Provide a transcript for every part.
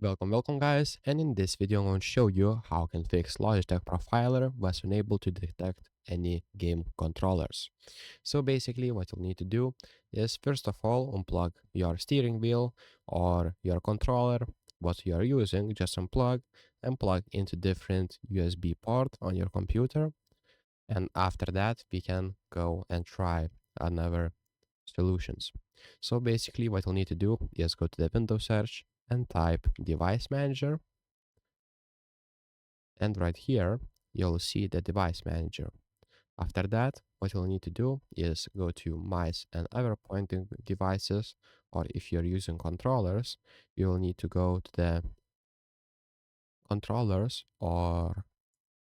Welcome guys, and in this video I'm going to show you how I can fix Logitech Profiler was unable to detect any game controllers. So basically what you'll need to do is first of all unplug your steering wheel or your controller, what you are using, just unplug and plug into different USB port on your computer, and after that we can go and try another solutions. So basically what you'll need to do is go to the Windows search and type device manager, and right here you'll see the device manager. After that what you'll need to do is go to mice and other pointing devices, or if you're using controllers you'll need to go to the controllers or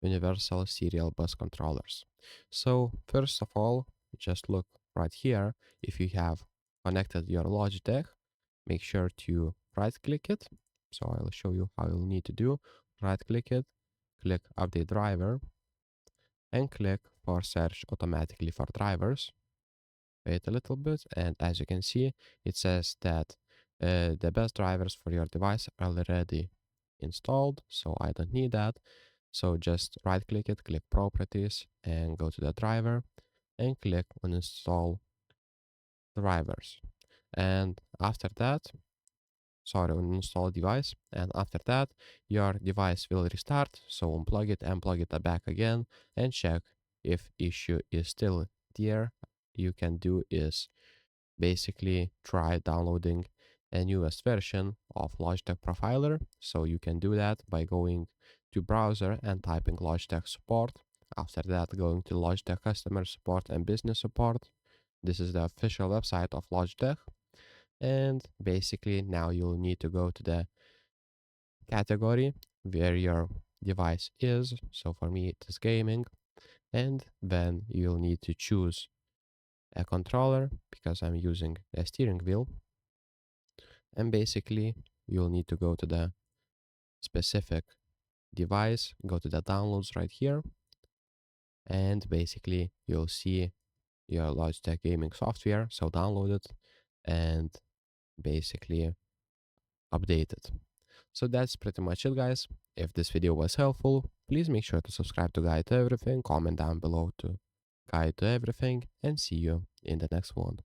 universal serial bus controllers. So first of all, just look right here. If you have connected your Logitech, make sure to right click it. So I'll show you how you'll need to do. Right click it, click update driver, and click for search automatically for drivers. Wait a little bit, and as you can see, it says that the best drivers for your device are already installed, so I don't need that. So just right click it, click properties, and go to the driver and click on install drivers. And after that, sorry, on install device, and after that your device will restart. So unplug it and plug it back again and check if issue is still there. You can do is basically try downloading a newest version of Logitech Profiler. So you can do that by going to browser and typing Logitech support. After that, going to Logitech customer support and business support. This is the official website of Logitech. And basically now you'll need to go to the category where your device is. So for me it is gaming. And then you'll need to choose a controller because I'm using a steering wheel. And basically you'll need to go to the specific device, go to the downloads right here, and basically you'll see your Logitech gaming software. So download it and basically update it. So that's pretty much it, guys. If this video was helpful, please make sure to subscribe to Guide to Everything, comment down below to Guide to Everything, and see you in the next one.